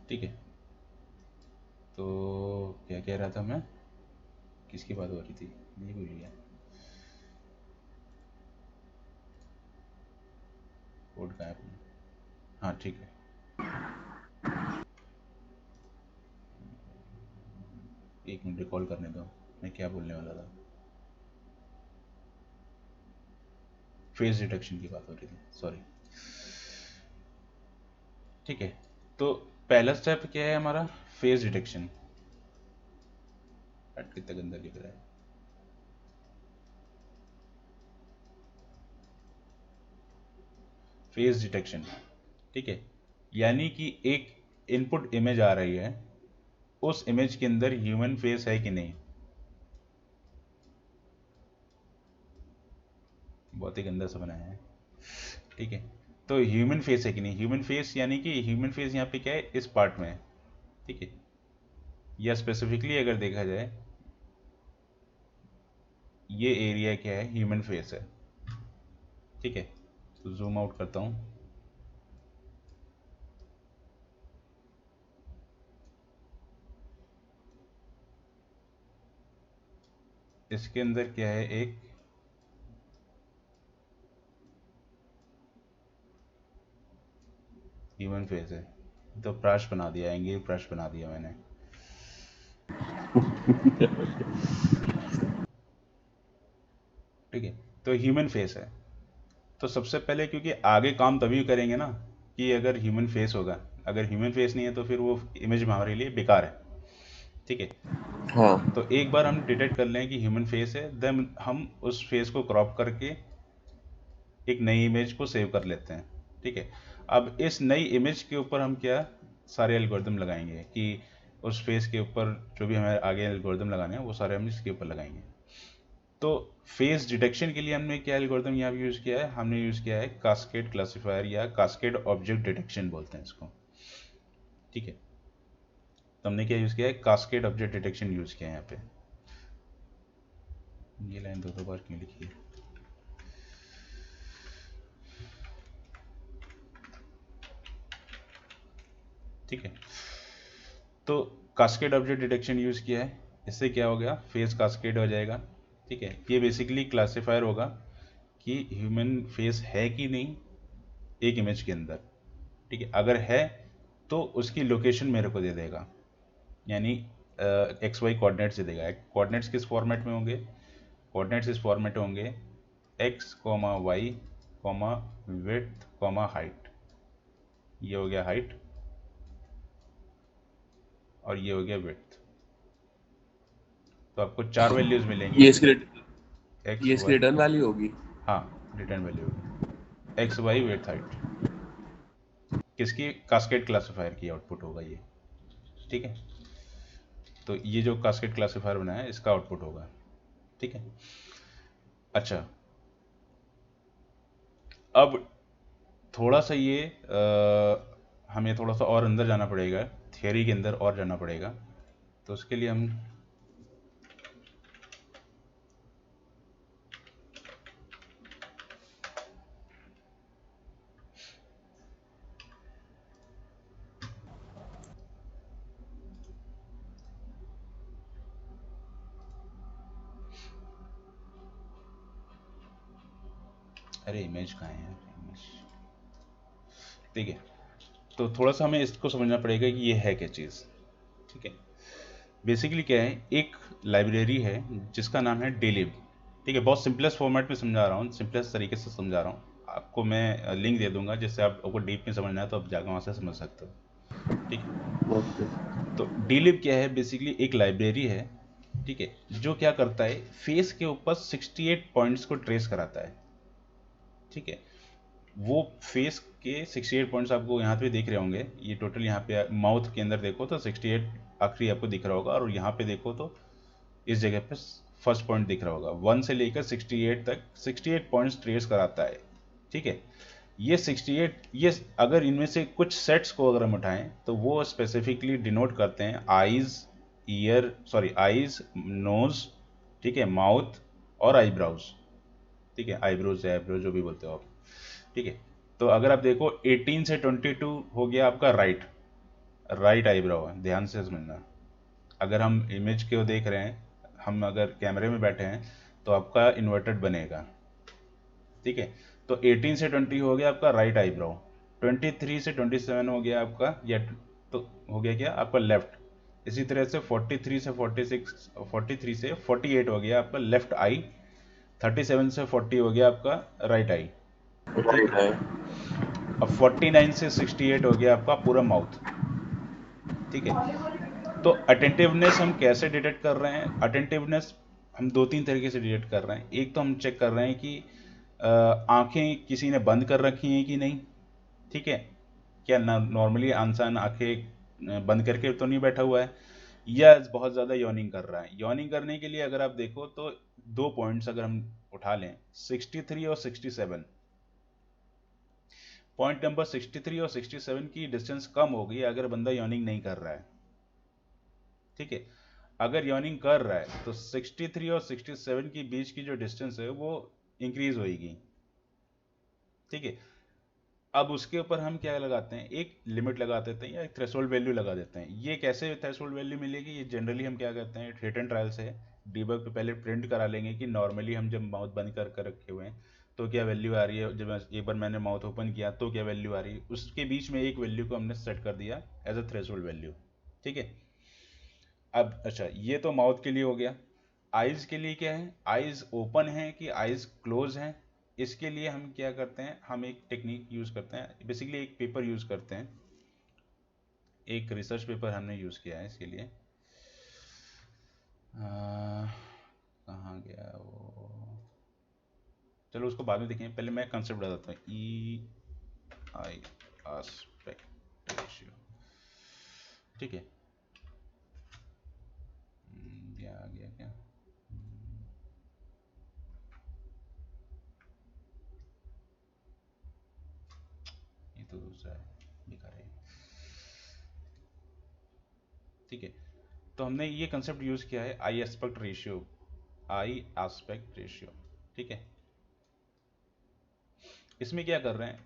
ठीक है। तो क्या कह रहा था मैं, किसकी बात हो रही थी, नहीं भूल गया। कोड कहाँ है अपना? हाँ ठीक है। एक मिनट रिकॉल करने दो, मैं क्या बोलने वाला था। फेस डिटेक्शन की बात हो रही थी, सॉरी। ठीक है, तो पहला स्टेप क्या है हमारा, फेस डिटेक्शन। हट, कितना गंदा लिख रहा है। फेस डिटेक्शन, ठीक है। यानी कि एक इनपुट इमेज आ रही है, उस इमेज के अंदर ह्यूमन फेस है कि नहीं। बहुत ही गंदा सा बनाया है, ठीक है। तो ह्यूमन फेस है कि नहीं, ह्यूमन फेस यानी कि ह्यूमन फेस यहाँ पे क्या है, इस पार्ट में है, ठीक है। या स्पेसिफिकली अगर देखा जाए, ये एरिया क्या है, ह्यूमन फेस है, ठीक है। तो जूम आउट करता हूँ। इसके अंदर क्या है, एक ह्यूमन फेस है। तो प्राश बना दिया, एंगेज प्राश बना दिया मैंने। ठीक है, तो ह्यूमन फेस है। तो सबसे पहले, क्योंकि आगे काम तभी करेंगे ना कि अगर ह्यूमन फेस होगा, अगर ह्यूमन फेस नहीं है तो फिर वो इमेज हमारे लिए बेकार है, ठीक है। हाँ। तो एक बार हम डिटेक्ट कर लें कि ह्यूमन फेस है, देन हम उस फेस को क्रॉप करके एक नई इमेज को सेव कर लेते हैं, ठीक है। अब इस नई इमेज के ऊपर हम क्या सारे एल्गोरिदम लगाएंगे कि उस फेस के ऊपर जो भी हमें आगे एल्गोरिदम लगाने हैं वो सारे हम इसके ऊपर लगाएंगे। तो फेस डिटेक्शन के लिए हमने क्या एल्गोरिदम यहाँ पे यूज़ किया है, हमने यूज़ किया है कास्केड क्लासिफायर या कास्केड ऑब्जेक्ट डिटेक्शन बोलते हैं इसको, ठीक है। तो हमने क्या यूज़ किया है, कास्केड ऑब्जेक्ट डिटेक्शन यूज़ किया है यहाँ पे। ये लाइन दो दो बार क्यों लिखी है। ठीक है, तो कास्केड ऑब्जेक्ट डिटेक्शन यूज़ किया है, इससे क्या हो गया, फेस कास्केड हो जाएगा, ठीक है। ये बेसिकली क्लासिफायर होगा कि ह्यूमन फेस है कि नहीं एक इमेज के अंदर, ठीक है। अगर है तो उसकी लोकेशन मेरे को दे देगा, यानी एक्स वाई कोऑर्डिनेट्स दे देगा। कोऑर्डिनेट्स किस फॉर्मेट में होंगे, कोऑर्डिनेट्स इस फॉर्मेट में होंगे X comma Y comma width comma height. ये हो गया हाइट और ये हो गया विड्थ। तो आपको चार वैल्यूज मिलेंगी, ये इसकी एक्स ये इसकी वाई, रिटर्न वैल्यू होगी। हाँ रिटर्न वैल्यू होगी एक्स वाई विड्थ हाइट। किसकी, कास्केड क्लासिफायर की आउटपुट होगा ये, ठीक है। तो ये जो कास्केड क्लासिफायर बनाया है इसका आउटपुट होगा, ठीक है। अच्छा, अब थोड़ा सा ये हमें थोड़ा सा और अंदर जाना पड़ेगा, थियोरी के अंदर और जाना पड़ेगा। तो उसके लिए हम, अरे इमेज कहाँ है यार, इमेज, ठीक है। तो थोड़ा सा हमें इसको समझना पड़ेगा कि ये है क्या चीज़, ठीक है। बेसिकली क्या है, एक लाइब्रेरी है जिसका नाम है डेलिब, ठीक है। बहुत सिंपलेस्ट फॉर्मेट में समझा रहा हूँ, सिंपलेस्ट तरीके से समझा रहा हूँ आपको। मैं लिंक दे दूंगा जिससे आपको डीप में समझना है तो आप जाकर वहाँ से समझ सकते हो, ठीक है। ओके। तो डीलिब क्या है, बेसिकली एक लाइब्रेरी है, ठीक है, जो क्या करता है, फेस के ऊपर 68 पॉइंट्स को ट्रेस कराता है, ठीक है। वो फेस के 68 पॉइंट्स आपको यहाँ पे दिख रहे होंगे, ये टोटल यहाँ पे माउथ के अंदर देखो तो 68 आखिरी आपको दिख रहा होगा, और यहाँ पे देखो तो इस जगह पे फर्स्ट पॉइंट दिख रहा होगा। 1 से लेकर 68 तक 68 पॉइंट्स ट्रेस कराता है, ठीक है। ये 68, ये अगर इनमें से कुछ सेट्स को अगर हम उठाएं तो वो स्पेसिफिकली डिनोट करते हैं eyes, ear, sorry eyes, nose, ठीक है, माउथ और आईब्राउज, ठीक है। आईब्रोज या आईब्रोज जो भी बोलते हो आप, ठीक है। तो अगर आप देखो 18 से 22 हो गया आपका राइट, राइट आईब्रो है, ध्यान से समझना। अगर हम इमेज को देख रहे हैं, हम अगर कैमरे में बैठे हैं तो आपका इन्वर्टेड बनेगा, ठीक है। तो 18 से 20 हो गया आपका राइट आईब्रो, 23 से 27 हो गया आपका, या तो हो गया क्या आपका लेफ्ट। इसी तरह से 43 से 46, 43 से 48 हो गया आपका लेफ्ट आई, 37 से 40 हो गया आपका राइट आई, ठीक राइट है। है। अब 49 से 68 हो गया आपका पूरा माउथ, ठीक है। तो अटेंटिवनेस हम कैसे डिटेक्ट कर रहे हैं? अटेंटिवनेस हम दो तीन तरीके से डिटेक्ट कर रहे हैं। एक तो हम चेक कर रहे हैं कि आंखें किसी ने बंद कर रखी हैं कि नहीं, ठीक है। क्या नॉर्मली इंसान आंखें बंद करके तो नहीं बैठा हुआ है, या बहुत ज़्यादा यॉर्निंग कर रहा है। यॉर्निंग करने के लिए अगर आप देखो तो दो पॉइंट्स अगर हम उठा लें, 63 और 67। पॉइंट नंबर 63 और 67 की डिस्टेंस कम होगी अगर बंदा यॉर्निंग नहीं कर रहा है, ठीक है। अगर यॉर्निंग कर रहा है तो 63 और 67 के बीच की जो डिस्टेंस है वो इंक्रीज होगी, ठीक है। अब उसके ऊपर हम क्या लगाते हैं, एक लिमिट लगा देते हैं या एक थ्रेशोल्ड वैल्यू लगा देते हैं। ये कैसे थ्रेशोल्ड वैल्यू मिलेगी? ये जनरली हम क्या करते हैं, हिट एंड ट्रायल से डीबग पे पहले प्रिंट करा लेंगे कि नॉर्मली हम जब माउथ बंद कर रखे हुए हैं तो क्या वैल्यू आ रही है, जब एक बार मैंने माउथ ओपन किया तो क्या वैल्यू आ रही है, उसके बीच में एक वैल्यू को हमने सेट कर दिया एज अ थ्रेशोल्ड वैल्यू, ठीक है। अब अच्छा, ये तो माउथ के लिए हो गया। आइज के लिए क्या है, आइज ओपन है कि आइज क्लोज है, इसके लिए हम क्या करते हैं, हम एक टेक्निक यूज करते हैं, बेसिकली एक पेपर यूज करते हैं, एक रिसर्च पेपर हमने यूज किया है इसके लिए। कहाँ गया वो, चलो उसको बाद में देखेंगे, पहले मैं कंसेप्ट बताता हूँ। ई आई आस्पेक्ट रेशियो, ठीक है। क्या आ गया क्या, ये तो दूसरा है, दिखा रहे हैं, ठीक है। तो हमने ये कंसेप्ट यूज किया है आई एस्पेक्ट रेशियो, आई एस्पेक्ट रेशियो, ठीक है। इसमें क्या कर रहे हैं,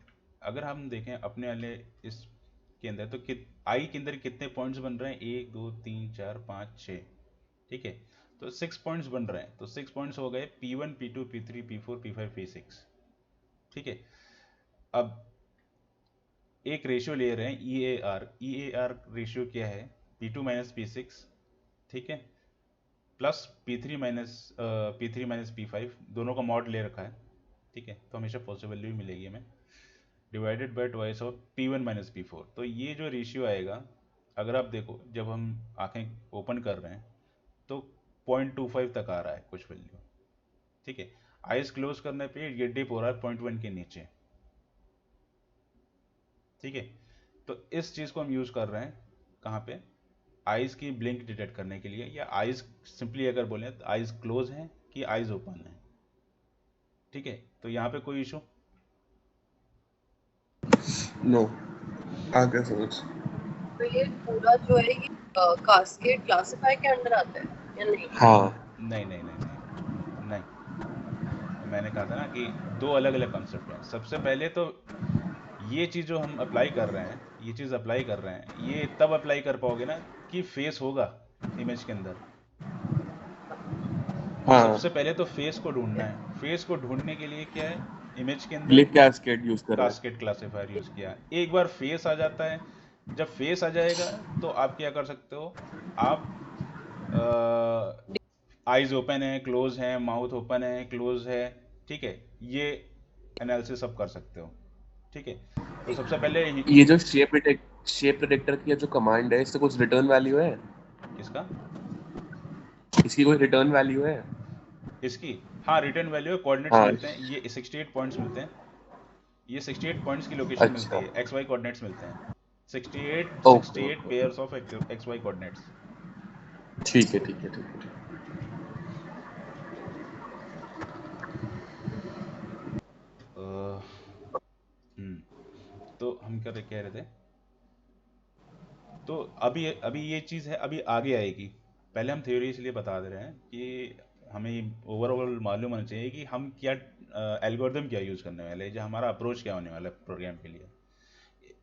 अगर हम देखें अपने वाले इसके अंदर तो आई के अंदर कितने पॉइंट्स बन रहे हैं, 1 2 3 4 5 6, ठीक है। तो 6 पॉइंट्स बन रहे हैं, तो 6 पॉइंट्स हो गए P1 P2 P3 P4 P5 P6, ठीक है। अब एक रेशियो ले रहे हैं ई ए आर रेशियो क्या है, P2 माइनस P6, ठीक है, प्लस P3 माइनस P5, दोनों का मॉड ले रखा है, ठीक है। तो हमेशा पॉजिटिव वैल्यू मिलेगी हमें, divided by twice of P1 minus P4। तो ये जो रेशियो आएगा, अगर आप देखो जब हम आंखें ओपन कर रहे हैं तो 0.25 तक आ रहा है कुछ वैल्यू, ठीक है। आइज क्लोज करने पे ये डिप हो रहा है 0.1 के नीचे, ठीक है। तो इस चीज़ को हम यूज़ कर रहे हैं कहाँ पे, आइज की ब्लिंक डिटेक्ट करने के लिए, या आइज सिंपली अगर बोलें तो आइज क्लोज है कि आइज ओपन है, ठीक है। तो यहाँ पे कोई इशू? नो, आ गया समझ। तो ये पूरा जो है ये कास्केड क्लासिफाई के अंडर आता है या नहीं? हाँ। नहीं नहीं नहीं नहीं नहीं, मैंने कहा था ना कि दो अलग अलग कॉन्सेप्ट हैं। सबसे पहले तो ये चीज़ जो हम अप्लाई कर रहे हैं, ये चीज़ अप्लाई कर रहे हैं, ये तब अप्लाई कर पाओगे ना कि फेस होगा इमेज के अंदर। तो हाँ, सबसे पहले तो फेस को ढूंढना है, फेस को ढूंढने के लिए क्या है, इमेज के अंदर ग्लिप कैस्केड यूज कर रहे हैं। कास्केड क्लासिफायर यूज़ किया। एक बार फेस आ जाता है, जब फेस आ जाएगा तो आप क्या कर सकते हो, आप आइज ओपन है क्लोज है, माउथ ओपन है क्लोज है, ठीक है, ये एनालिसिस आप कर सकते हो, ठीक है। तो सबसे पहले ये जो शेप डिटेक्टर की जो कमांड है, इससे कुछ रिटर्न वैल्यू है? किसका, इसकी कोई रिटर्न वैल्यू है? इसकी, हाँ रिटर्न वैल्यू है, कोऑर्डिनेट्स हाँ। मिलते हैं, ये 68 पॉइंट्स मिलते हैं, ये 68 पॉइंट्स की लोकेशन मिलती अच्छा। है, एक्स वाई कोऑर्डिनेट्स मिलते हैं, 68 okay 68 okay. Pairs of X Y coordinates. ठीक है ठीक है ठीक है। तो हम क्या कह रहे थे, तो अभी अभी ये चीज़ है, अभी आगे आएगी। पहले हम थ्योरी इसलिए बता दे रहे हैं कि हमें ओवरऑल मालूम होना चाहिए कि हम क्या एल्गोरिदम क्या यूज़ करने वाले हैं, जो हमारा अप्रोच क्या होने वाला है प्रोग्राम के लिए।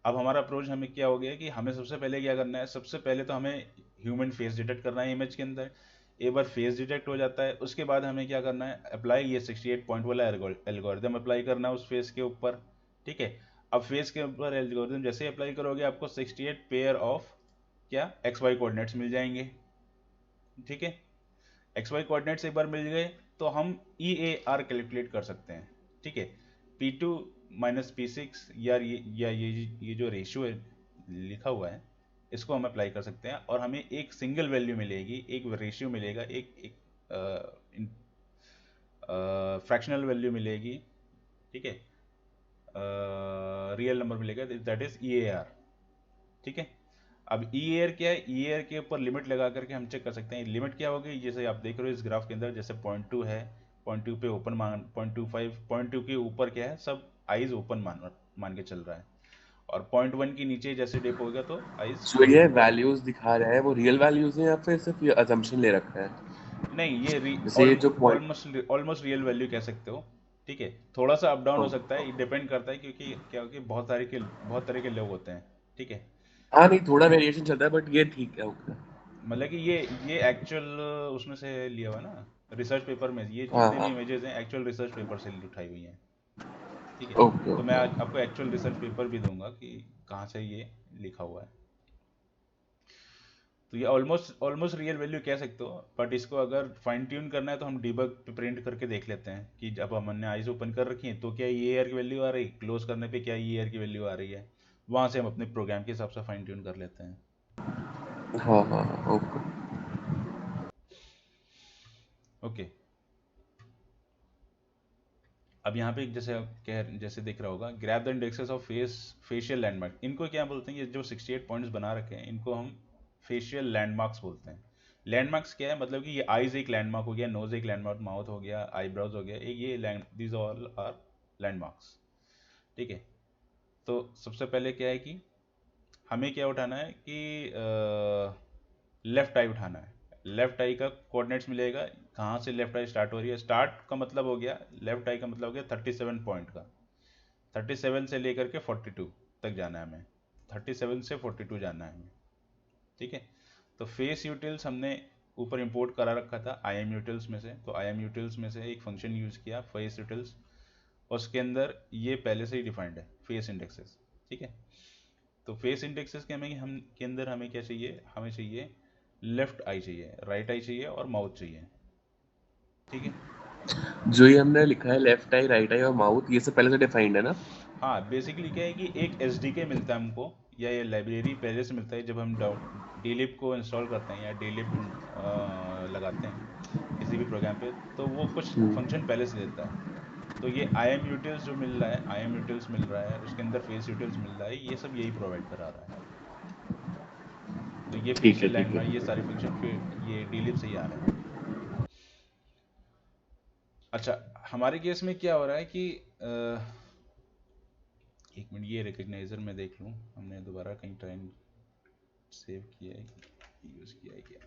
अब हमारा अप्रोच हमें क्या हो गया कि हमें सबसे पहले क्या करना है, सबसे पहले तो हमें ह्यूमन फेस डिटेक्ट करना है इमेज के अंदर। एक बार फेस डिटेक्ट हो जाता है उसके बाद हमें क्या करना है, अप्लाई ये 68 पॉइंट वाला एल्गोरिदम अप्लाई करना है उस फेस के ऊपर। ठीक है, अब फेस के ऊपर एल्गोरिदम जैसे ही अप्लाई करोगे आपको 68 पेयर ऑफ क्या एक्स वाई कोऑर्डिनेट्स मिल जाएंगे। ठीक है, एक्स वाई कोऑर्डिनेट्स एक बार मिल गए तो हम ई ए आर कैलकुलेट कर सकते हैं। ठीक है, P two minus P six ये जो रेशियो है लिखा हुआ है इसको हम अप्लाई कर सकते हैं और हमें एक सिंगल वैल्यू मिलेगी, एक रेशियो मिलेगा, एक एक फ्रैक्शनल वैल्यू मिलेगी। ठीक है, रियल नंबर मिलेगा, that is E A R. ठीक है, अब ई एयर क्या है, ई एयर के ऊपर लिमिट लगा करके हम चेक कर सकते हैं लिमिट क्या होगी। जैसे आप देख रहे हो इस ग्राफ के अंदर जैसे 0.2 है, 0.2 पे ओपन मान, 0.25 0.2 के ऊपर क्या है सब आइज ओपन मान के चल रहा है, और 0.1 के नीचे जैसे डिप होगा तो आइज जो क्लोज ये हो जाएगा। वैल्यूज दिखा रहा है वो रियल वैल्यूज हैं या फिर सिर्फ ये अजम्पशन ले रखा है? नहीं, ये जैसे ये जो पॉइंट। ऑलमोस्ट रियल वैल्यू कह सकते हो। ठीक है, थोड़ा सा अप डाउन हो सकता है, डिपेंड करता है क्योंकि क्या हो कि बहुत तरह के लोग होते हैं। ठीक है, हाँ नहीं, थोड़ा वेरिएशन चलता है बट ये ठीक है, ओके। मतलब कि ये एक्चुअल उसमें से लिया हुआ है ना, रिसर्च पेपर में, ये हाँ जितने भी हाँ, इमेजेस हैं एक्चुअल रिसर्च पेपर से उठाई हुई हैं। ठीक है, ओके तो मैं ओके। आज आपको एक्चुअल रिसर्च पेपर भी दूंगा कि कहाँ से ये लिखा हुआ है। तो ये ऑलमोस्ट ऑलमोस्ट रियल वैल्यू कह सकते हो, बट इसको अगर फाइन ट्यून करना है तो हम डीबग पे प्रिंट करके देख लेते हैं कि जब हमने आईज ओपन कर रखी है तो क्या ये एयर की वैल्यू आ रही, क्लोज करने पे क्या ये एयर की वैल्यू आ रही है, वहाँ से हम अपने प्रोग्राम के हिसाब से फाइन ट्यून कर लेते हैं। हाँ हाँ हाँ, ओके। ओके, अब यहाँ पे जैसे आप जैसे दिख रहा होगा, grab the indexes of facial landmark, इनको क्या बोलते हैं, ये जो 68 पॉइंट्स बना रखे हैं इनको हम फेशियल लैंडमार्क्स बोलते हैं। लैंडमार्क्स क्या है, मतलब कि ये आईज एक लैंडमार्क हो गया, नोज एक लैंडमार्क, माउथ हो गया, आईब्रोज हो गया, एक ये land these all are landmarks. ठीक है, तो सबसे पहले क्या है कि हमें क्या उठाना है कि लेफ्ट आई उठाना है। लेफ्ट आई का कोऑर्डिनेट्स मिलेगा, कहाँ से लेफ्ट आई स्टार्ट हो रही है, स्टार्ट का मतलब हो गया, लेफ्ट आई का मतलब हो गया 37 पॉइंट का, 37 से लेकर के 42 तक जाना है हमें, 37 से 42 जाना है हमें। ठीक है, तो फेस यूटिल्स हमने ऊपर इंपोर्ट करा रखा था आई एम यूटिल्स में से, तो आई एम यूटिल्स में से एक फंक्शन यूज़ किया फेस यूटिल्स, उसके अंदर ये पहले से ही डिफाइंड है फेस इंडेक्सेस। ठीक है, तो फेस इंडेक्सेस के हम के अंदर हमें क्या चाहिए, हमें चाहिए लेफ्ट आई चाहिए, राइट आई चाहिए और माउथ चाहिए। ठीक है, जो ये हमने लिखा है लेफ्ट आई, राइट आई और माउथ, ये सब पहले से डिफाइंड है ना? हाँ बेसिकली क्या है कि एक एस डी के मिलता है हमको, या ये लाइब्रेरी पहले से मिलता है जब हम डीलिप को इंस्टॉल करते हैं या डीलिप लगाते हैं किसी भी प्रोग्राम पे, तो वो कुछ फंक्शन पहले से देता है। तो ये आई एम यूटिल्स जो मिल रहा है, आई एम यूटिल्स मिल रहा है, उसके अंदर फेस यूटिल्स मिल रहा है, ये सब यही प्रोवाइड करा रहा है। तो ये ठीक है फेशियल ठीक है लैंडमार्क ये ठीक है। सारे फंक्शन फिर ये डीलिप से ही आ रहे हैं। अच्छा, हमारे केस में क्या हो रहा है कि एक मिनट, ये रिकग्नाइजर में देख लूँ हमने दोबारा कहीं टाइम सेव किया है, यूज़ किया है क्या।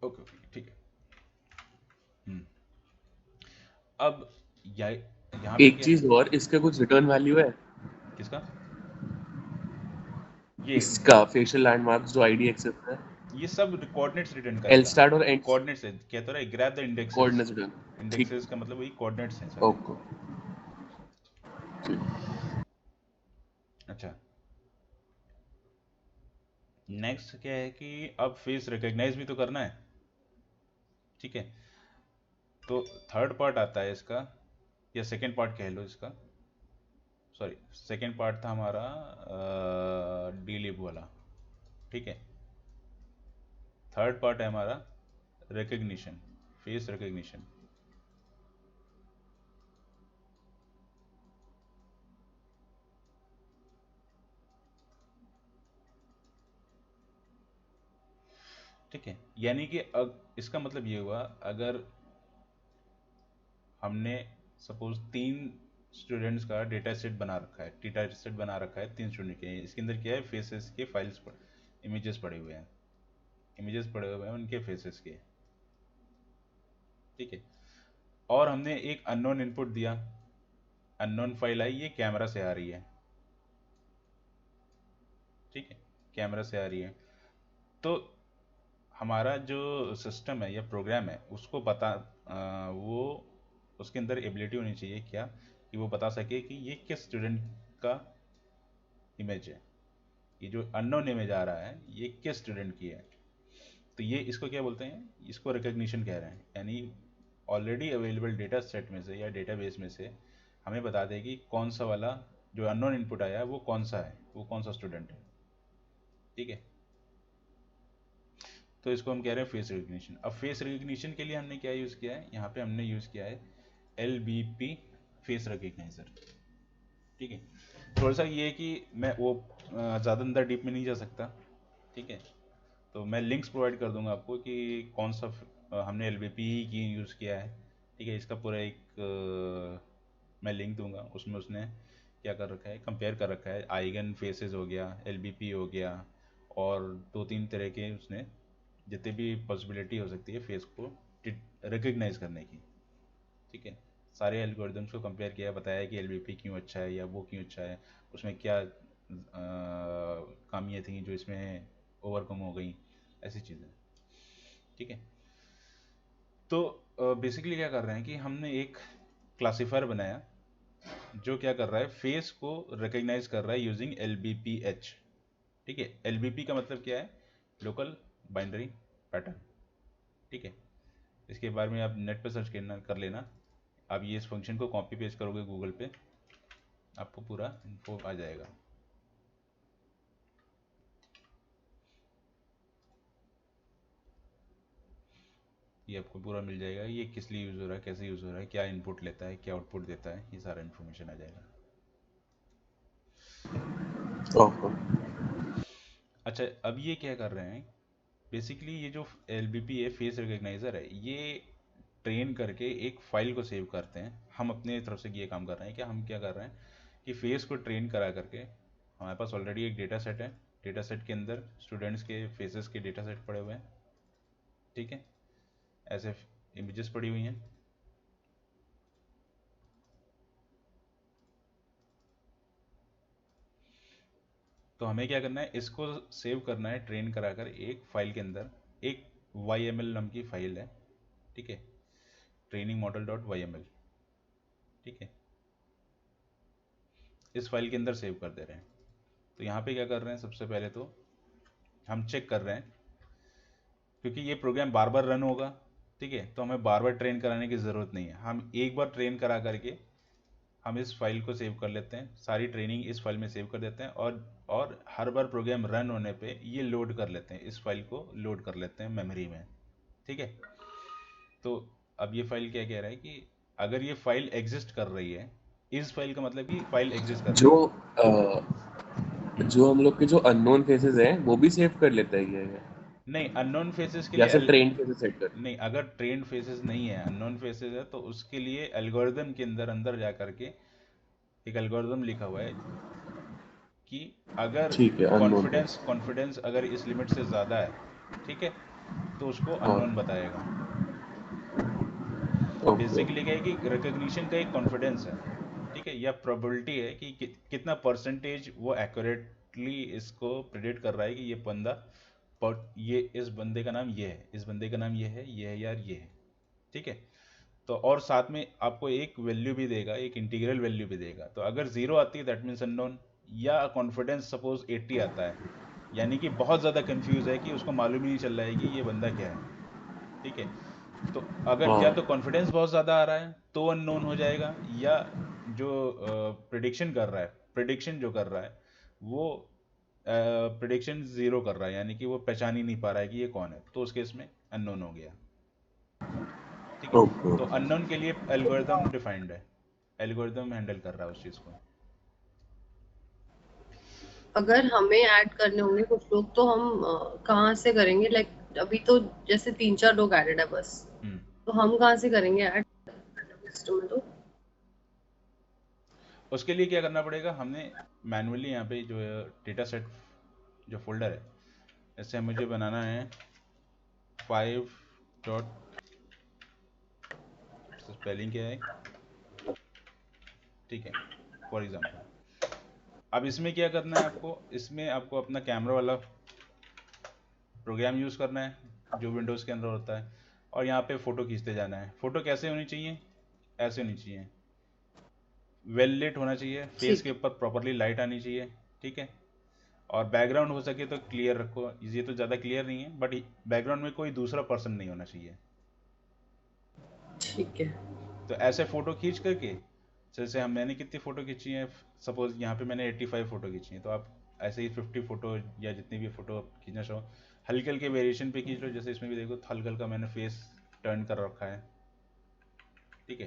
ओके ओके ठीक है। हम्म, अब यहाँ पे एक क्या है, चीज और, इसका कुछ रिटर्न वैल्यू है? किसका, ये इसका फेशियल लैंडमार्क्स जो आईडी एक्सेस है, ये सब कोऑर्डिनेट्स रिटर्न एल करेगा। स्टार्ट और एंड कोऑर्डिनेट्स है, कहता रहा है grab the indexes, coordinates return. ठीक, इंडेक्सेस का मतलब वही कोऑर्डिनेट्स हैं सारे। ओके ठीक। अच्छा, नेक्स्ट क्या है कि अब फेस रिकग्नाइज भी तो करना है। ठीक है, तो थर्ड पार्ट आता है इसका, या सेकंड पार्ट कह लो इसका, सॉरी सेकंड पार्ट था हमारा डीलिप वाला। ठीक है, थर्ड पार्ट है हमारा रिकग्निशन, फेस रिकग्निशन। ठीक है, यानी कि इसका मतलब ये हुआ, अगर हमने सपोज 3 स्टूडेंट्स का डेटा सेट बना रखा है, डेटा सेट बना रखा है 3 स्टूडेंट के, इसके अंदर क्या है, फेसेस के फाइल्स इमेजेस पड़े हुए हैं, इमेजेस पड़े हुए हैं उनके फेसेस के। ठीक है, और हमने एक अननोन इनपुट दिया, अननोन फाइल आई, ये कैमरा से आ रही है, ठीक है, कैमरा से आ रही है। तो हमारा जो सिस्टम है या प्रोग्राम है उसको वो उसके अंदर एबिलिटी होनी चाहिए क्या, कि वो बता सके कि ये किस स्टूडेंट का इमेज है, ये जो अननोन इमेज आ रहा है ये किस स्टूडेंट की है। तो ये इसको क्या बोलते हैं, इसको रिकग्निशन कह रहे हैं, यानी ऑलरेडी अवेलेबल डेटा सेट में से या डेटाबेस में से हमें बता दे कि कौन सा वाला जो अननोन इनपुट आया है वो कौन सा है, वो कौन सा स्टूडेंट है, ठीक है। तो इसको हम कह रहे हैं फेस रिकग्निशन। अब फेस रिकग्निशन के लिए हमने क्या यूज़ किया है, यहाँ पे हमने यूज़ किया है LBP फेस रिकग्नाइजर, ठीक है। थोड़ा सा ये है कि मैं वो ज़्यादा अंदर डीप में नहीं जा सकता, ठीक है। तो मैं लिंक्स प्रोवाइड कर दूंगा आपको कि कौन सा हमने LBP की यूज़ किया है, ठीक है। इसका पूरा एक मैं लिंक दूंगा, उसमें उसने क्या कर रखा है, कंपेयर कर रखा है, आइगन फेसेस हो गया, LBP हो गया, और 2-3 तरह के उसने जितनी भी पॉसिबिलिटी हो सकती है फेस को रिकग्नाइज करने की, ठीक है। सारे एल्गोरिदम्स को कंपेयर किया, बताया कि LBP क्यों अच्छा है या वो क्यों अच्छा है, उसमें क्या खामियाँ थी जो इसमें ओवरकम हो गई, ऐसी चीज़ें, ठीक है। तो बेसिकली क्या कर रहे हैं कि हमने एक क्लासीफायर बनाया जो क्या कर रहा है, फेस को रिकग्नाइज कर रहा है यूजिंग LBPH, ठीक है। LBP का मतलब क्या है, लोकल बाइनरी पैटर्न, ठीक है। इसके बारे में आप नेट पे सर्च कर लेना, आप ये इस फंक्शन को कॉपी पेस्ट करोगे गूगल पे, आपको पूरा इन्फो आ जाएगा। ये आपको पूरा मिल जाएगा, ये किस लिए यूज़ हो रहा है, कैसे यूज़ हो रहा है, क्या इनपुट लेता है, क्या आउटपुट देता है, ये सारा इन्फॉर्मेशन आ जाएगा। ओके। अच्छा, अब ये क्या कर रहे हैं, बेसिकली ये जो LBP है, फेस रिकग्नाइजर है, ये ट्रेन करके एक फाइल को सेव करते हैं। हम अपने तरफ से ये काम कर रहे हैं कि हम क्या कर रहे हैं कि फेस को ट्रेन करा करके हमारे पास ऑलरेडी एक डेटा सेट है, डेटा सेट के अंदर स्टूडेंट्स के फेसेस के डेटा सेट पड़े हुए हैं, ठीक है, ऐसे इमेजेस पड़ी हुई हैं। तो हमें क्या करना है, इसको सेव करना है ट्रेन कराकर एक फाइल के अंदर, एक YML नाम की फाइल है, ठीक है, ट्रेनिंग मॉडल डॉट YML, ठीक है। इस फाइल के अंदर सेव कर दे रहे हैं। तो यहाँ पे क्या कर रहे हैं, सबसे पहले तो हम चेक कर रहे हैं, क्योंकि ये प्रोग्राम बार बार रन होगा, ठीक है, तो हमें बार बार ट्रेन कराने की ज़रूरत नहीं है। हम एक बार ट्रेन करा करके हम इस फाइल को सेव कर लेते हैं, सारी ट्रेनिंग इस फाइल में सेव कर देते हैं, और हर बार प्रोग्राम रन होने पे ये लोड कर लेते हैं, इस फाइल को लोड कर लेते हैं मेमोरी में, ठीक है। तो अब ये फाइल क्या कह रहा है कि अगर ये फाइल एग्जिस्ट कर रही है, इस फाइल का मतलब कि फाइल एग्जिस्ट कर रही जो है। जो हम लोग के जो अननोन फेसेस हैं वो भी सेव कर लेता है ये, नहीं, अननोन फेसेस के या लिए सिर्फ ट्रेन फेसेस सेट कर। नहीं, अगर ट्रेंड फेसेस नहीं है, अननोन फेसेस है, तो उसके लिए एल्गोरिदम के अंदर अंदर जा करके एक एल्गोरिदम लिखा हुआ है कि अगर ठीक है, अननोन कॉन्फिडेंस फेस। कॉन्फिडेंस अगर इस लिमिट से ज़्यादा है, ठीक है, तो उसको हाँ। अननोन बताएगा। ओके। बेसिकली क्या है कि रिकग्निशन का एक कॉन्फिडेंस है, ठीक है, या प्रोबेबिलिटी है कि कितना परसेंटेज वो एक्यूरेटली इसको प्रिडिक्ट कर रहा है कि ये बंदा, पर ये इस बंदे का नाम ये है, इस बंदे का नाम ये है, ये है यार, ये है, ठीक है। तो और साथ में आपको एक वैल्यू भी देगा, एक इंटीग्रल वैल्यू भी देगा। तो अगर 0 आती है दैट मीन्स अननोन, या कॉन्फिडेंस सपोज 80 आता है, यानी कि बहुत ज़्यादा कंफ्यूज है कि उसको मालूम ही नहीं चल रहा है कि ये बंदा क्या है, ठीक है। तो अगर या तो हाँ। कॉन्फिडेंस बहुत ज़्यादा आ रहा है तो अननोन हो जाएगा, या जो प्रिडिक्शन कर रहा है, प्रिडिक्शन जो कर रहा है वो प्रिडिक्शन 0 कर रहा है, यानी कि वो पहचान ही नहीं पा रहा है कि ये कौन है, तो उस केस में अननोन हो गया, ठीक है। ओके। तो अननोन के लिए एल्गोरिदम डिफाइंड है, एल्गोरिदम हैंडल कर रहा है उस चीज़ को। अगर हमें ऐड करने होंगे कुछ लोग तो हम कहाँ से करेंगे? लाइक अभी तो जैसे 3-4 लोग एडेड है बस, हम्म तो हम कहाँ से करेंगे ऐड सिस्टम में? तो उसके लिए क्या करना पड़ेगा, हमने मैनुअली यहाँ पे जो डेटा सेट जो फोल्डर है, ऐसे मुझे बनाना है 5 डॉट स्पेलिंग क्या है, ठीक है, फॉर एग्जाम्पल। अब इसमें क्या करना है आपको, इसमें आपको अपना कैमरा वाला प्रोग्राम यूज़ करना है जो विंडोज़ के अंदर होता है, और यहाँ पे फ़ोटो खींचते जाना है। फ़ोटो कैसे होनी चाहिए, ऐसे होनी चाहिए, वेल लिट होना चाहिए, फेस ठीक के है। ऊपर प्रॉपरली लाइट आनी चाहिए, ठीक है। और बैकग्राउंड हो सके तो क्लियर रखो, ये तो ज़्यादा क्लियर नहीं है, बट बैकग्राउंड में कोई दूसरा पर्सन नहीं होना चाहिए। ठीक है। तो ऐसे फ़ोटो खींच करके, जैसे मैंने कितनी फ़ोटो खींची है, सपोज यहाँ पे मैंने 85 फ़ोटो खींची है, तो आप ऐसे ही 50 फ़ोटो या जितनी भी फ़ोटो खींचना चाहो, हल्के हल्के वेरिएशन पे खींच लो। जैसे इसमें भी देखो, हल्का हल्का मैंने फेस टर्न कर रखा है, ठीक है।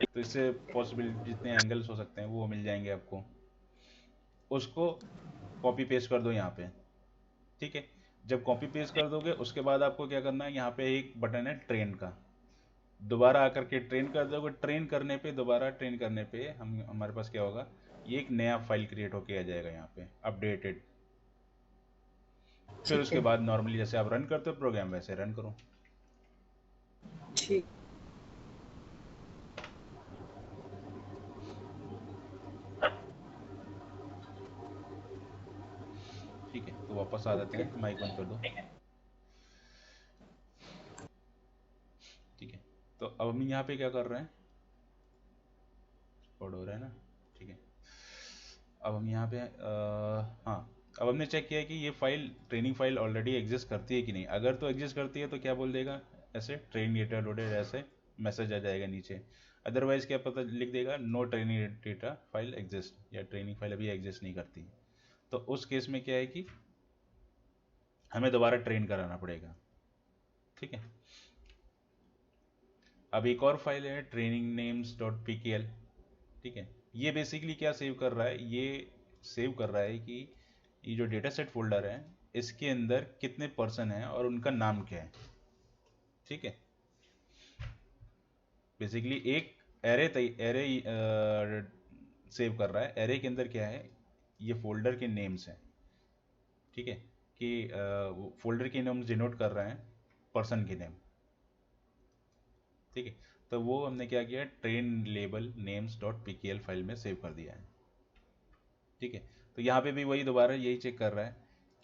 तो इससे पॉसिबल जितने एंगल्स हो सकते हैं वो मिल जाएंगे आपको। उसको कॉपी पेस्ट कर दो यहाँ पे, ठीक है। जब कॉपी पेस्ट कर दोगे उसके बाद आपको क्या करना है, यहाँ पे एक बटन है ट्रेन का, दोबारा आकर के ट्रेन कर दोगे। ट्रेन करने पे, दोबारा ट्रेन करने पे हमारे पास क्या होगा, ये एक नया फाइल क्रिएट होके आ जाएगा यहाँ पे, अपडेटेड। फिर ठीक उसके है। बाद नॉर्मली जैसे आप रन करते हो प्रोग्राम, वैसे रन करो। ठीक। ठीक है, तो वापस आ जाते ओके। हैं, माइक बंद कर दो, ठीक है। तो अब हम यहाँ पे क्या कर रहे हैं, रिकॉर्ड हो रहा है ना, ठीक है। अब हम यहाँ पे हाँ, अब हमने चेक किया कि ये file, training file already exist करती है कि नहीं। अगर तो एग्जिस्ट करती है तो क्या बोल देगा, ऐसे ट्रेन डेटा लोडेड, ऐसे मैसेज आ जाएगा नीचे। अदरवाइज क्या पता लिख देगा, no training data file exist, या ट्रेनिंग फाइल अभी एग्जिस्ट नहीं करती। तो उस केस में क्या है कि हमें दोबारा ट्रेन कराना पड़ेगा, ठीक है। अब एक और फाइल है ट्रेनिंग नेम्स डॉट pkl, ठीक है। ये बेसिकली क्या सेव कर रहा है, ये सेव कर रहा है कि ये जो डेटा सेट फोल्डर है, इसके अंदर कितने पर्सन हैं और उनका नाम क्या है, ठीक है। बेसिकली एक एरे एरे सेव कर रहा है। एरे के अंदर क्या है, ये फोल्डर के नेम्स हैं, ठीक है, कि फोल्डर के नेम्स डिनोट कर रहे हैं पर्सन के नेम, ठीक है। तो वो हमने क्या किया, train label names dot pkl file में सेव कर दिया है, ठीक है। तो यहाँ पे भी वही दोबारा यही चेक कर रहा है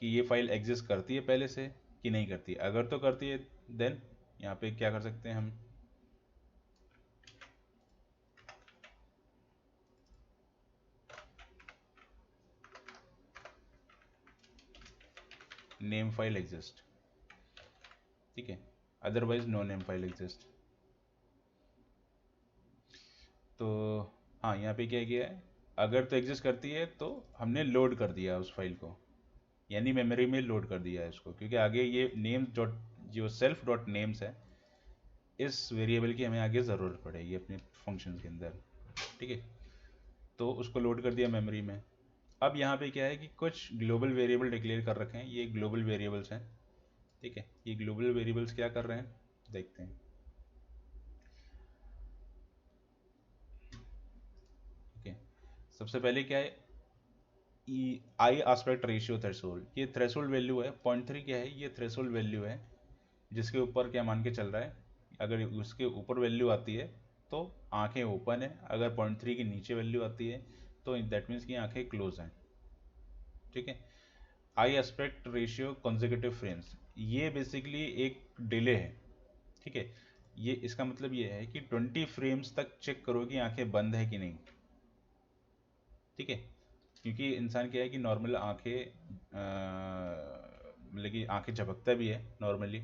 कि ये फाइल एग्जिस्ट करती है पहले से कि नहीं करती। अगर तो करती है, देन यहाँ पे क्या कर सकते हैं हम, नेम फाइल एग्जिस्ट, ठीक है, otherwise no name file exist. तो हाँ, यहाँ पे क्या किया है, अगर तो एग्जिस्ट करती है तो हमने लोड कर दिया उस फाइल को, यानी मेमोरी में लोड कर दिया है इसको, क्योंकि आगे ये नेम्स डॉट, जो सेल्फ डॉट नेम्स है, इस वेरिएबल की हमें आगे ज़रूरत पड़ेगी अपने फंक्शन के अंदर, ठीक है। तो उसको लोड कर दिया मेमोरी में। अब यहाँ पे क्या है कि कुछ ग्लोबल वेरिएबल डिक्लेयर कर रखे हैं, ये ग्लोबल वेरिएबल्स हैं, ठीक है। ये ग्लोबल वेरिएबल्स क्या कर रहे हैं, देखते हैं, ठीक है। सबसे पहले क्या है, आई आस्पेक्ट रेशियो थ्रेशोल्ड। ये थ्रेशोल्ड वैल्यू है, 0.3 क्या है, ये थ्रेशोल्ड वैल्यू है, जिसके ऊपर क्या मान के चल रहा है, अगर उसके ऊपर वैल्यू आती है तो आंखें ओपन है, अगर 0.3 के नीचे वैल्यू आती है तो दैट मीन्स कि आंखें क्लोज हैं, ठीक है। आई एस्पेक्ट रेशियो कॉन्जिक्यूटिव फ्रेम्स, ये बेसिकली एक डिले है, ठीक है। ये इसका मतलब ये है कि 20 फ्रेम्स तक चेक करो कि आंखें बंद है कि नहीं, ठीक है। क्योंकि इंसान क्या है कि नॉर्मल आंखें मतलब कि आंखें झपकता भी है नॉर्मली,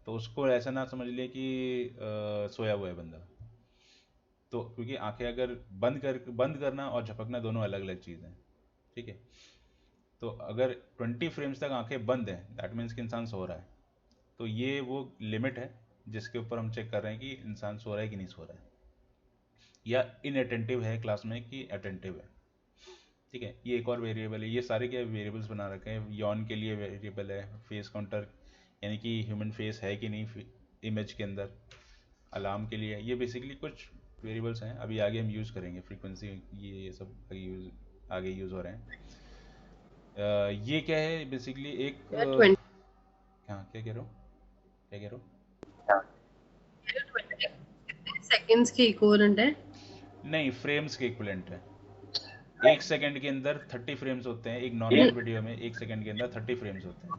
तो उसको ऐसा ना समझ ले कि सोया हुआ है बंदा। तो क्योंकि आंखें अगर बंद करना और झपकना दोनों अलग अलग चीज़ हैं, ठीक है। तो अगर 20 फ्रेम्स तक आंखें बंद हैं, दैट मीन्स कि इंसान सो रहा है। तो ये वो लिमिट है जिसके ऊपर हम चेक कर रहे हैं कि इंसान सो रहा है कि नहीं सो रहा है, या इनअटेंटिव है क्लास में कि अटेंटिव है, ठीक है। ये एक और वेरिएबल है। ये सारे क्या वेरिएबल्स बना रखे हैं। यॉन के लिए वेरिएबल है, फेस काउंटर यानी कि ह्यूमन फेस है कि नहीं इमेज के अंदर, अलार्म के लिए। ये बेसिकली कुछ वेरिएबल्स हैं, अभी आगे हम यूज़ करेंगे फ्रीक्वेंसी, ये सब आगे यूज़ हो रहे हैं। ये क्या है बेसिकली एक यार 20 हाँ, क्या कह रहे हो, क्या कह रहे हो। सेकंड्स के इक्विवेलेंट है? नहीं, फ्रेम्स के इक्विवेलेंट है। 1 सेकंड के अंदर 30 फ्रेम्स होते हैं, एक नॉर्मल वीडियो में 1 सेकंड के अंदर 30 फ्रेम्स होते हैं,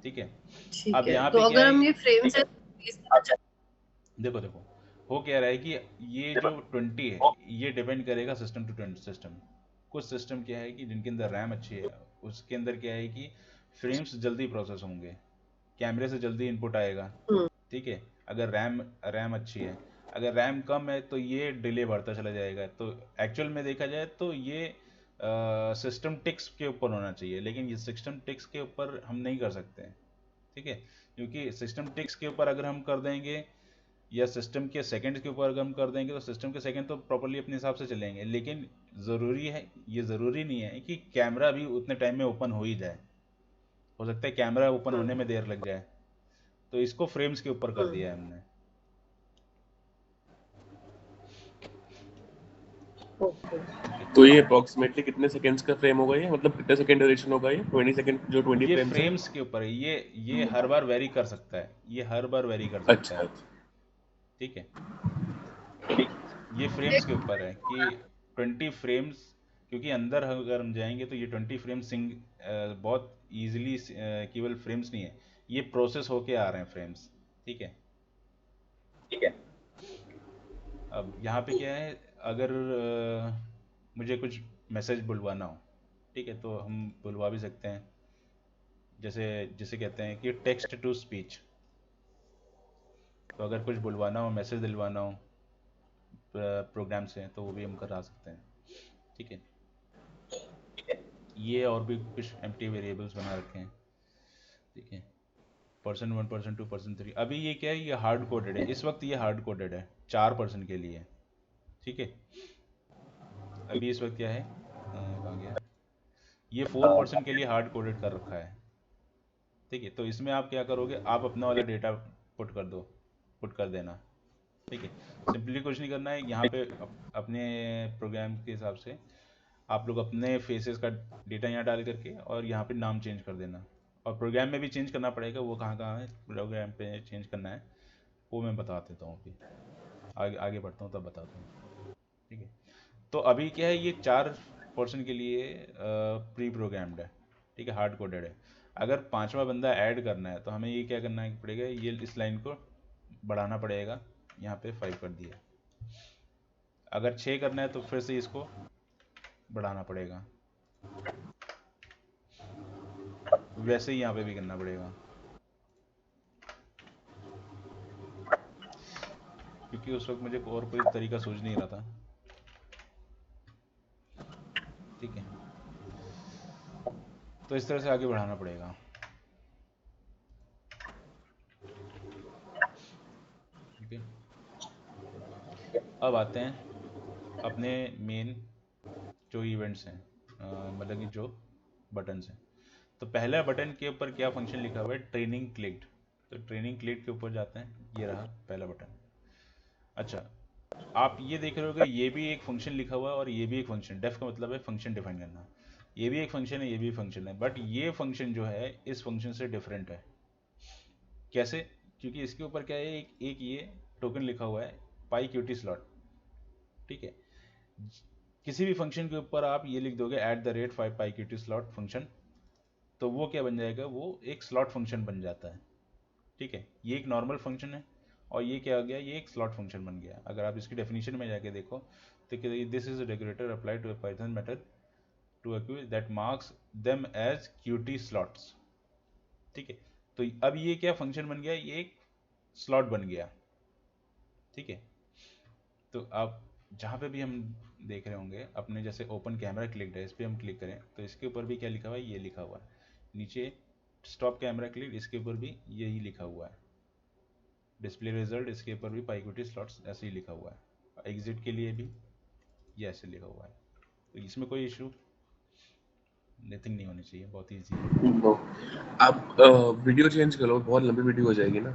ठीक है। ठीक अब है, यहाँ तो पे क्या अगर है, हम ये फ्रेम से देखो देखो हो क्या रहा है कि ये जो 20 है ये डिपेंड करेगा सिस्टम टू सिस्टम। कुछ सिस्टम क्या है कि जिनके अंदर रैम अच्छी है उसके अंदर क्या है कि फ्रेम्स जल्दी प्रोसेस होंगे, कैमरे से जल्दी इनपुट आएगा, ठीक है। अगर रैम रैम अच्छी है, अगर रैम कम है तो ये डिले बढ़ता चला जाएगा। तो एक्चुअल में देखा जाए तो ये सिस्टम टिक्स के ऊपर होना चाहिए, लेकिन ये सिस्टम टिक्स के ऊपर हम नहीं कर सकते हैं, ठीक है। क्योंकि सिस्टम टिक्स के ऊपर अगर हम कर देंगे या सिस्टम के सेकंड्स के ऊपर अगर हम कर देंगे तो सिस्टम के सेकंड तो प्रॉपर्ली अपने हिसाब से चलेंगे, लेकिन ज़रूरी है, ये ज़रूरी नहीं है कि कैमरा भी उतने टाइम में ओपन हो ही जाए। हो सकता है कैमरा ओपन होने में देर लग जाए, तो इसको फ्रेम्स के ऊपर कर दिया है हमने। ओके। तो ये अप्रोक्सीमेटली कितने सेकंड्स का फ्रेम होगा ये, मतलब कितने सेकंड ड्यूरेशन होगा ये 20 सेकंड जो 20 ये फ्रेम्स है? फ्रेम्स के ऊपर है, ये हर बार वेरी कर सकता है, ये हर बार वेरी कर सकता अच्छा है, ठीक है। ये फ्रेम्स के ऊपर है कि 20 फ्रेम्स, क्योंकि अंदर अगर हम जाएंगे तो ये 20 फ्रेम्स बहुत इजीली केवल फ्रेम्स नहीं है, ये प्रोसेस होके आ रहे हैं फ्रेम्स, ठीक है। अब यहाँ पे क्या है, अगर मुझे कुछ मैसेज बुलवाना हो, ठीक है, तो हम बुलवा भी सकते हैं। जैसे जिसे कहते हैं कि टेक्स्ट टू स्पीच। तो अगर कुछ बुलवाना हो, मैसेज दिलवाना हो प्रोग्राम से, तो वो भी हम करा सकते हैं, ठीक है। ये और भी कुछ एम्प्टी वेरिएबल्स बना रखे हैं, ठीक है। %1, %2, %3। अभी ये क्या है, ये हार्ड कोडेड है, इस वक्त ये हार्ड कोडेड है 4% के लिए, ठीक है। अभी इस वक्त क्या है, कहाँ गया, ये 4% के लिए हार्ड कोडेड कर रखा है, ठीक है। तो इसमें आप क्या करोगे, आप अपना वाला डेटा पुट कर देना, ठीक है। सिंपली कुछ नहीं करना है, यहाँ पे अपने प्रोग्राम के हिसाब से आप लोग अपने फेसेस का डेटा यहाँ डाल करके और यहाँ पे नाम चेंज कर देना। और प्रोग्राम में भी चेंज करना पड़ेगा, वो कहाँ कहाँ है प्रोग्राम पे चेंज करना है वो मैं बता देता हूँ। अभी आगे आगे बढ़ता हूँ तब बताता हूँ, ठीक है। तो अभी क्या है, ये 4% के लिए प्री प्रोग्राम्ड है, ठीक है, हार्ड कोडेड है। अगर 5वां बंदा ऐड करना है तो हमें ये क्या करना पड़ेगा, ये इस लाइन को बढ़ाना पड़ेगा, यहाँ पे 5 कर दिया। अगर 6 करना है तो फिर से इसको बढ़ाना पड़ेगा, वैसे ही यहाँ पे भी करना पड़ेगा, क्योंकि उस वक्त मुझे और कोई तरीका सूझ नहीं रहा था, ठीक है। तो इस तरह से आगे बढ़ाना पड़ेगा, ठीक है। अब आते हैं अपने मेन जो इवेंट्स हैं, मतलब कि जो बटन्स हैं। तो पहला बटन के ऊपर क्या फंक्शन लिखा हुआ है, ट्रेनिंग क्लिक्ड। तो ट्रेनिंग क्लिक्ड के ऊपर जाते हैं, ये रहा पहला बटन। अच्छा, आप ये देख रहे हो कि ये भी एक फंक्शन लिखा हुआ है और ये भी एक फंक्शन, डेफ का मतलब है फंक्शन डिफाइन करना। ये भी एक फंक्शन है, ये भी फंक्शन है, बट ये फंक्शन जो है इस फंक्शन से डिफरेंट है। कैसे? क्योंकि इसके ऊपर क्या है, एक ये टोकन लिखा हुआ है पाई क्यूटी स्लॉट, ठीक है। किसी भी फंक्शन के ऊपर आप ये लिख दोगे @5 पाई क्यूटी स्लॉट फंक्शन, तो वो क्या बन जाएगा, वो एक स्लॉट फंक्शन बन जाता है, ठीक है। ये एक नॉर्मल फंक्शन है और ये क्या हो गया, ये एक स्लॉट फंक्शन बन गया। अगर आप इसकी डेफिनेशन में जाके देखो तो this is a decorator apply to a Python method to a Q that marks them as Qt slots, ठीक है। तो अब ये क्या फंक्शन बन गया, ये एक स्लॉट बन गया, ठीक है। तो आप जहाँ पे भी हम देख रहे होंगे अपने, जैसे ओपन कैमरा क्लिक है, इस पर हम क्लिक करें तो इसके ऊपर भी क्या लिखा हुआ है, ये लिखा हुआ है। नीचे स्टॉप कैमरा क्लिक, इसके ऊपर भी यही लिखा हुआ है। डिस्प्ले रिजल्ट, इसके ऊपर भी पाइक्यूटी स्लॉट्स ऐसे ही लिखा हुआ है। एग्जिट के लिए भी ये ऐसे लिखा हुआ है। तो इसमें कोई इशू नथिंग नहीं होनी चाहिए, बहुत ईजी है। नो, आप वीडियो चेंज करो, बहुत लंबी वीडियो हो जाएगी ना।